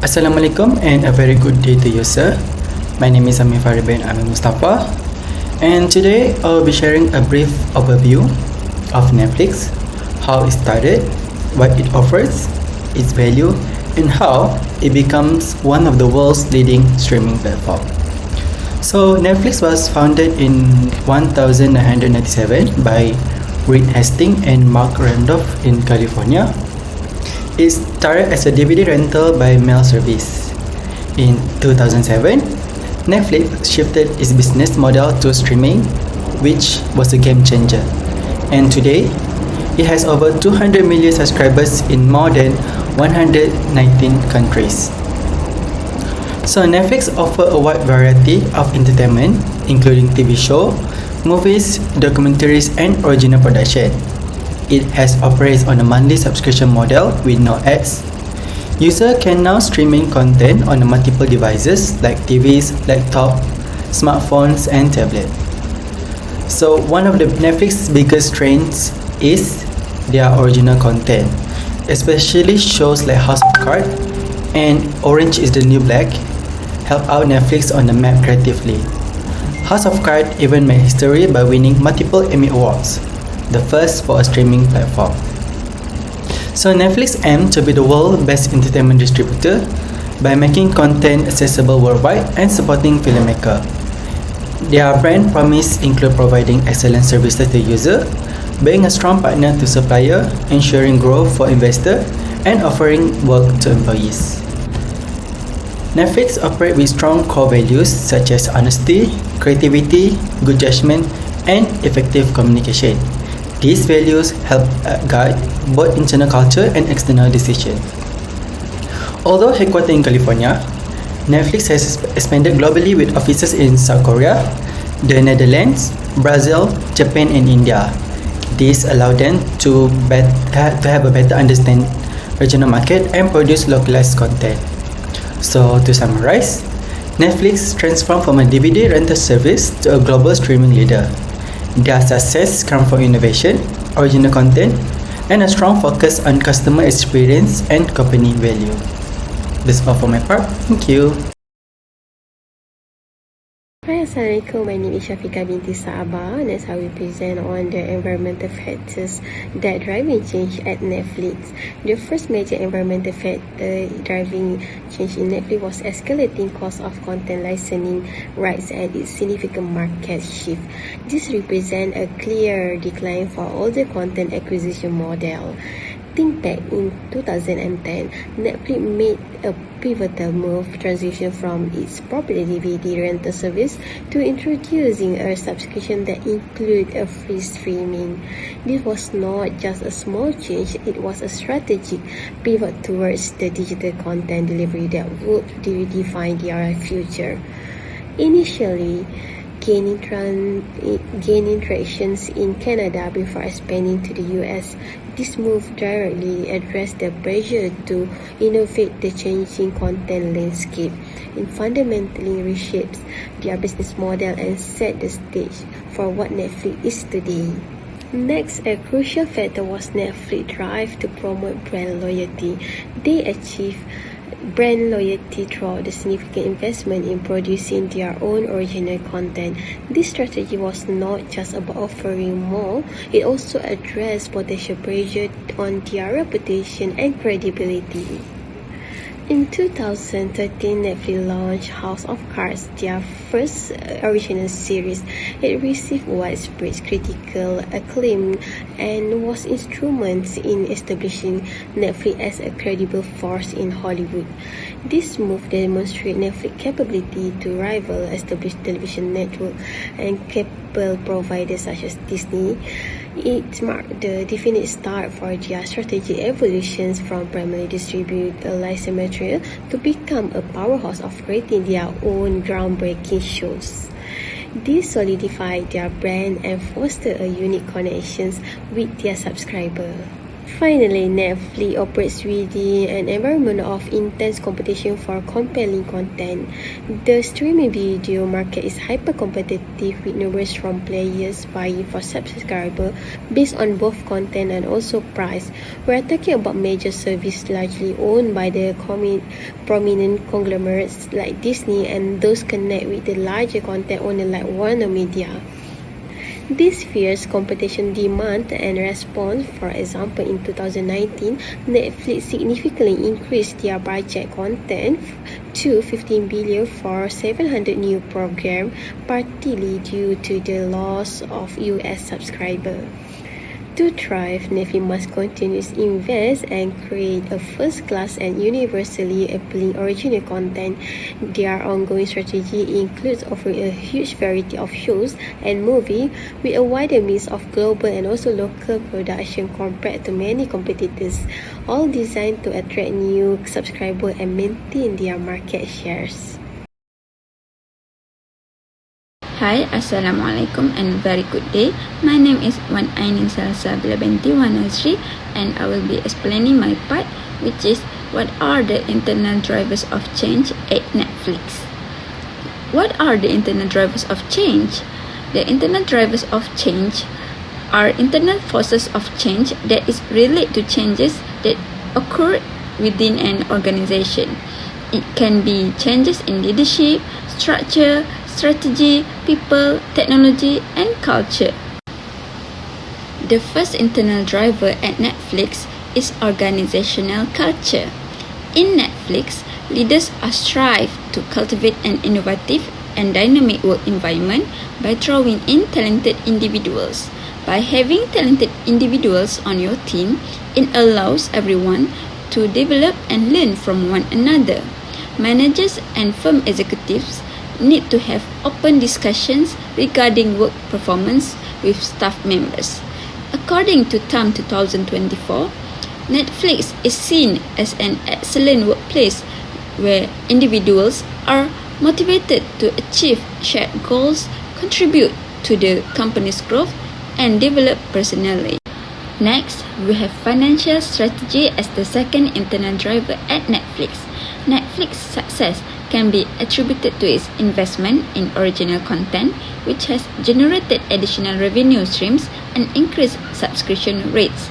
Assalamualaikum and a very good day to you, sir. My name is Amir Faribin Amir Mustafa, and today I'll be sharing a brief overview of Netflix, how it started, what it offers, its value, and how it becomes one of the world's leading streaming platform. So Netflix was founded in 1997 by Reed Hastings and Mark Randolph in California. It started as a DVD rental by mail service. In 2007, Netflix shifted its business model to streaming, which was a game changer. And today, it has over 200 million subscribers in more than 119 countries. So Netflix offers a wide variety of entertainment, including TV shows, movies, documentaries, and original production. It has operates on a monthly subscription model with no ads. Users can now streaming content on multiple devices like TVs, laptop, smartphones, and tablet. So one of the Netflix's biggest strengths is their original content, especially shows like House of Cards and Orange is the New Black help out Netflix on the map creatively. House of Cards even made history by winning multiple Emmy Awards, the first for a streaming platform. So Netflix aims to be the world's best entertainment distributor by making content accessible worldwide and supporting filmmakers. Their brand promise include providing excellent services to users, being a strong partner to supplier, ensuring growth for investors, and offering work to employees. Netflix operates with strong core values such as honesty, creativity, good judgment, and effective communication. These values help guide both internal culture and external decisions. Although headquartered in California, Netflix has expanded globally with offices in South Korea, the Netherlands, Brazil, Japan, and India. This allows them to have a better understand regional market and produce localized content. So to summarize, Netflix transformed from a DVD rental service to a global streaming leader. Their success comes from innovation, original content, and a strong focus on customer experience and company value. That's all for my part. Thank you. Hi, Assalamualaikum. My name is Syafiqah binti Saabah, and that's how we present on the environmental factors that driving change at Netflix. The first major environmental factor driving change in Netflix was escalating cost of content licensing rights and its significant market shift. This represents a clear decline for all the content acquisition model. Think back in 2010, Netflix made a pivotal move transition from its popular DVD rental service to introducing a subscription that includes a free streaming. This was not just a small change, it was a strategic pivot towards the digital content delivery that would redefine their future. Initially, gaining tractions in Canada before expanding to the US, this move directly addressed the pressure to innovate the changing content landscape and fundamentally reshapes their business model and set the stage for what Netflix is today. Next, a crucial factor was Netflix's drive to promote brand loyalty. They achieved brand loyalty through the significant investment in producing their own original content. This strategy was not just about offering more, it also addressed potential pressure on their reputation and credibility. In 2013, Netflix launched House of Cards, their first original series. It received widespread critical acclaim and was instrumental in establishing Netflix as a credible force in Hollywood. This move demonstrates Netflix's capability to rival established television networks and cable providers such as Disney. It marked the definite start for their strategic evolutions from primarily distribute licensed material to become a powerhouse of creating their own groundbreaking shows. This solidified their brand and fostered a unique connections with their subscribers. Finally, Netflix operates within an environment of intense competition for compelling content. The streaming video market is hyper-competitive with numerous strong players vying for subscribers based on both content and also price. We're talking about major services largely owned by the prominent conglomerates like Disney and those connect with the larger content owner like Warner Media. This fierce competition demand and response. For example, in 2019, Netflix significantly increased their budget content to 15 billion for 700 new programs, partly due to the loss of US subscribers. To thrive, Netflix must continuously invest and create a first-class and universally appealing original content. Their ongoing strategy includes offering a huge variety of shows and movies with a wider mix of global and also local production compared to many competitors, all designed to attract new subscribers and maintain their market shares. Hi, Assalamualaikum and very good day. My name is Wan Ainin Salsa Bila Binti Wan Azri and I will be explaining my part, which is what are the internal drivers of change at Netflix. What are the internal drivers of change? The internal drivers of change are internal forces of change that is related to changes that occur within an organization. It can be changes in leadership, structure, strategy, people, technology, and culture. The first internal driver at Netflix is organizational culture. In Netflix, leaders are strive to cultivate an innovative and dynamic work environment by drawing in talented individuals. By having talented individuals on your team, it allows everyone to develop and learn from one another. Managers and firm executives need to have open discussions regarding work performance with staff members. According to TAM 2024, Netflix is seen as an excellent workplace where individuals are motivated to achieve shared goals, contribute to the company's growth, and develop personally. Next, we have financial strategy as the second internal driver at Netflix. Netflix's success can be attributed to its investment in original content, which has generated additional revenue streams and increased subscription rates.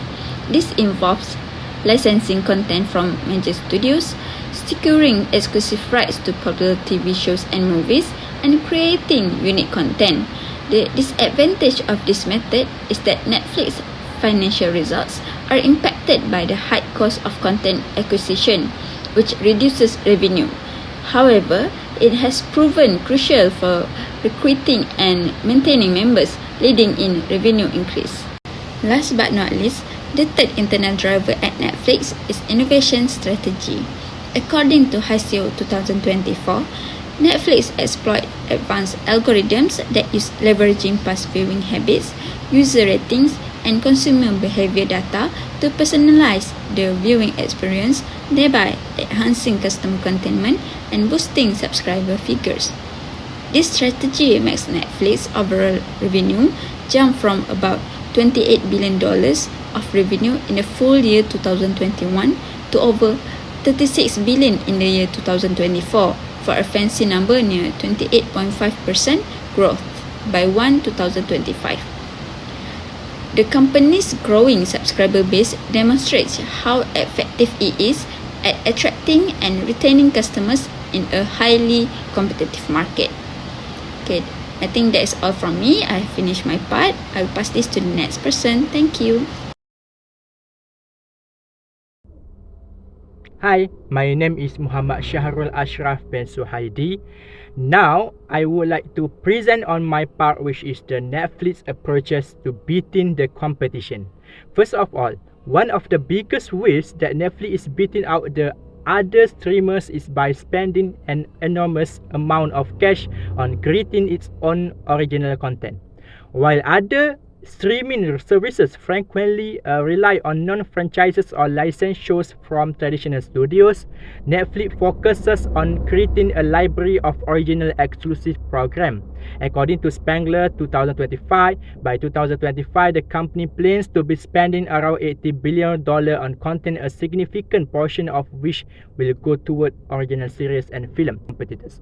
This involves licensing content from major studios, securing exclusive rights to popular TV shows and movies, and creating unique content. The disadvantage of this method is that Netflix's financial results are impacted by the high cost of content acquisition, which reduces revenue. However, it has proven crucial for recruiting and maintaining members, leading in revenue increase. Last but not least, the third internal driver at Netflix is innovation strategy. According to HISEO 2024, Netflix exploits advanced algorithms that use leveraging past viewing habits, user ratings, and consumer behavior data to personalize the viewing experience, thereby enhancing customer contentment and boosting subscriber figures. This strategy makes Netflix overall revenue jump from about $28 billion of revenue in the full year 2021 to over $36 billion in the year 2024, for a fancy number near 28.5% growth by 2025. The company's growing subscriber base demonstrates how effective it is at attracting and retaining customers in a highly competitive market. Okay, I think that is all from me. I finished my part. I will pass this to the next person. Thank you. Hi, my name is Muhammad Syahrul Ashraf bin Suhaidi. Now, I would like to present on my part, which is the Netflix approaches to beating the competition. First of all, one of the biggest ways that Netflix is beating out the other streamers is by spending an enormous amount of cash on creating its own original content. While other streaming services frequently rely on non-franchises or licensed shows from traditional studios, Netflix focuses on creating a library of original exclusive programs. According to Spangler 2025, by 2025, the company plans to be spending around $80 billion on content, a significant portion of which will go toward original series and film competitors.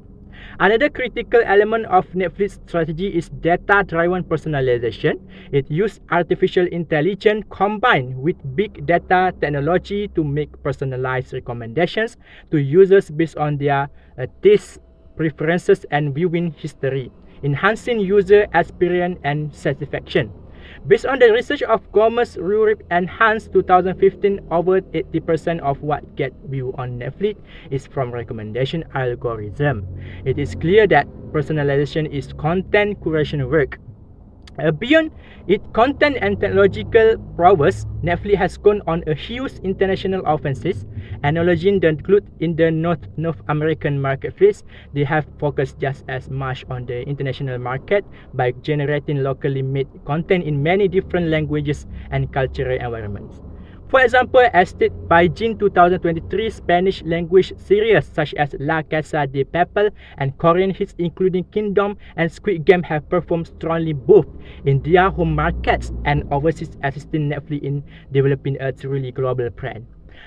Another critical element of Netflix's strategy is data-driven personalization. It uses artificial intelligence combined with big data technology to make personalized recommendations to users based on their tastes, preferences, and viewing history, enhancing user experience and satisfaction. Based on the research of Gomez, Rurip, and Hans 2015, over 80% of what gets viewed on Netflix is from recommendation algorithm. It is clear that personalization is content curation work. Beyond its content and technological prowess, Netflix has gone on a huge international offensive. Analogizing the glut in the North American marketplace, they have focused just as much on the international market by generating locally made content in many different languages and cultural environments. For example, as stated by June 2023, Spanish language series such as La Casa de Papel and Korean hits including Kingdom and Squid Game have performed strongly both in their home markets and overseas, assisting Netflix in developing a truly global brand.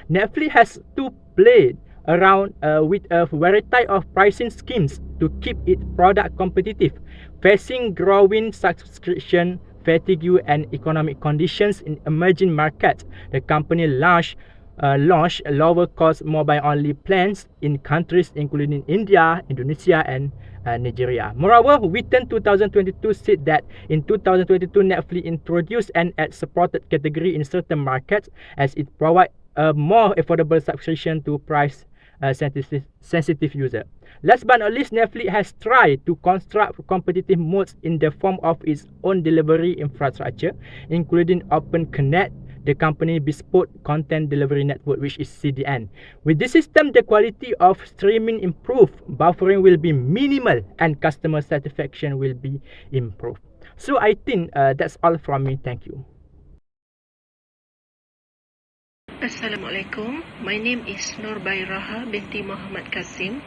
Netflix has to play around with a variety of pricing schemes to keep its product competitive, facing growing subscription fatigue and economic conditions in emerging markets. The company launched lower-cost mobile-only plans in countries including India, Indonesia, and Nigeria. Moreover, Witten 2022 said that in 2022, Netflix introduced an ad-supported category in certain markets as it provides a more affordable subscription to price sensitive user. Last but not least, Netflix has tried to construct competitive modes in the form of its own delivery infrastructure, including OpenConnect, the company bespoke content delivery network, which is CDN. With this system, the quality of streaming improved, buffering will be minimal, and customer satisfaction will be improved. So I think that's all from me. Thank you. Assalamualaikum. My name is Nurbairaha binti Muhammad Kasim.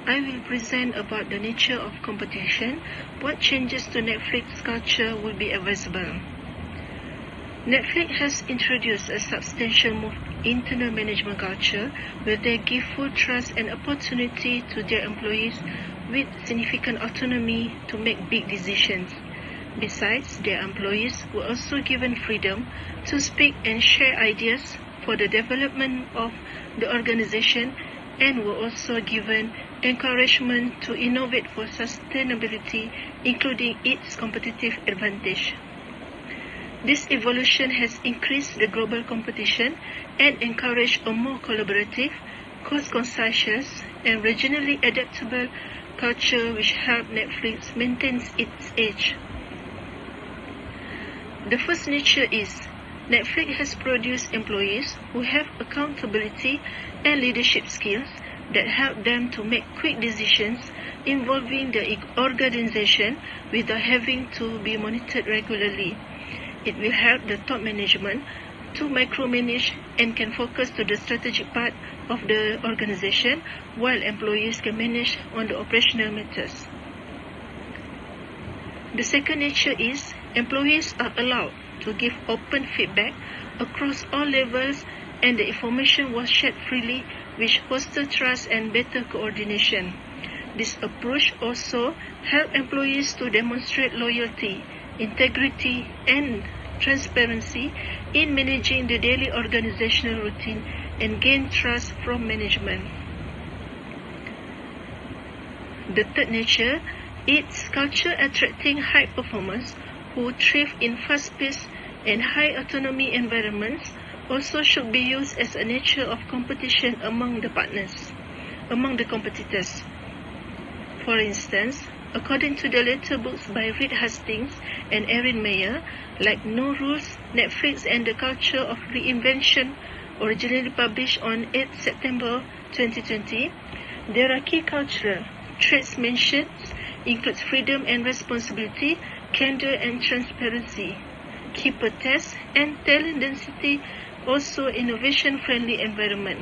I will present about the nature of competition, what changes to Netflix culture will be advisable. Netflix has introduced a substantial move internal management culture where they give full trust and opportunity to their employees with significant autonomy to make big decisions. Besides, their employees were also given freedom to speak and share ideas for the development of the organization and were also given encouragement to innovate for sustainability, including its competitive advantage. This evolution has increased the global competition and encouraged a more collaborative, cost-conscious, and regionally adaptable culture which helped Netflix maintain its edge. The first nature is Netflix has produced employees who have accountability and leadership skills that help them to make quick decisions involving the organization without having to be monitored regularly. It will help the top management to micromanage and can focus to the strategic part of the organization while employees can manage on the operational matters. The second nature is employees are allowed to give open feedback across all levels and the information was shared freely, which fosters trust and better coordination. This approach also helps employees to demonstrate loyalty, integrity, and transparency in managing the daily organizational routine and gain trust from management. The third nature, its culture attracting high performers who thrive in fast-paced and high autonomy environments also should be used as a nature of competition among the competitors. For instance, according to the later books by Reed Hastings and Erin Meyer, like No Rules, Netflix and the Culture of Reinvention, originally published on 8 September 2020, there are key cultural traits mentioned includes freedom and responsibility, candor and transparency. keeper test, and talent density, also innovation-friendly environment.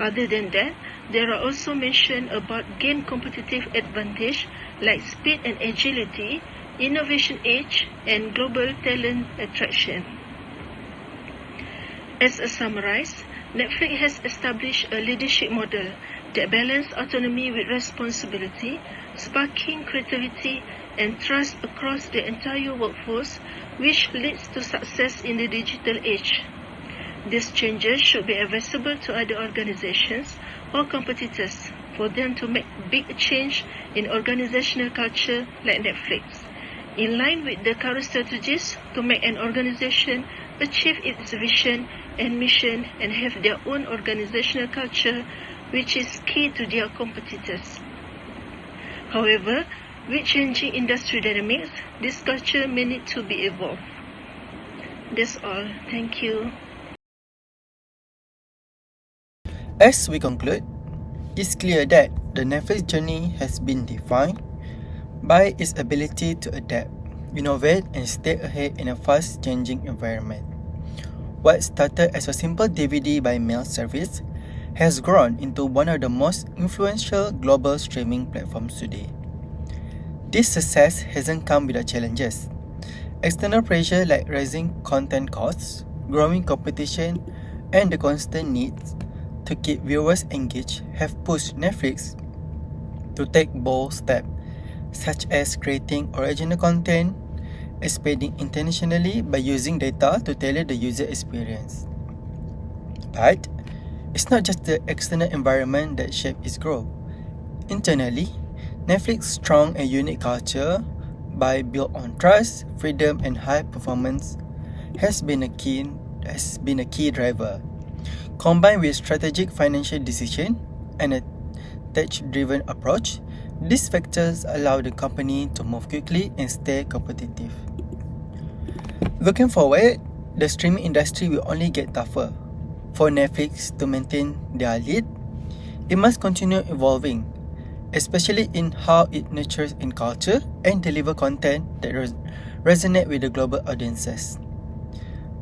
Other than that, there are also mention about gain competitive advantage like speed and agility, innovation edge, and global talent attraction. As a summarize, Netflix has established a leadership model that balances autonomy with responsibility, sparking creativity and trust across the entire workforce, which leads to success in the digital age. These changes should be accessible to other organizations or competitors for them to make big change in organizational culture like Netflix. In line with the current strategies to make an organization achieve its vision and mission and have their own organizational culture, which is key to their competitors. However, with changing industry dynamics, this culture may need to be evolved. That's all. Thank you. As we conclude, it's clear that the Netflix journey has been defined by its ability to adapt, innovate, and stay ahead in a fast-changing environment. What started as a simple DVD by mail service has grown into one of the most influential global streaming platforms today. This success hasn't come without challenges. External pressure like rising content costs, growing competition, and the constant need to keep viewers engaged have pushed Netflix to take bold steps, such as creating original content, expanding internationally by using data to tailor the user experience. But it's not just the external environment that shaped its growth. Internally, Netflix's strong and unique culture, built on trust, freedom, and high performance, has been a key driver. Combined with strategic financial decision and a tech-driven approach, these factors allow the company to move quickly and stay competitive. Looking forward, the streaming industry will only get tougher. For Netflix to maintain their lead, it must continue evolving, especially in how it nurtures in culture and deliver content that resonate with the global audiences.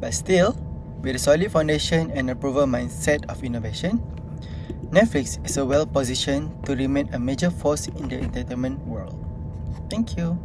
But still, with a solid foundation and a proven mindset of innovation, Netflix is well positioned to remain a major force in the entertainment world. Thank you.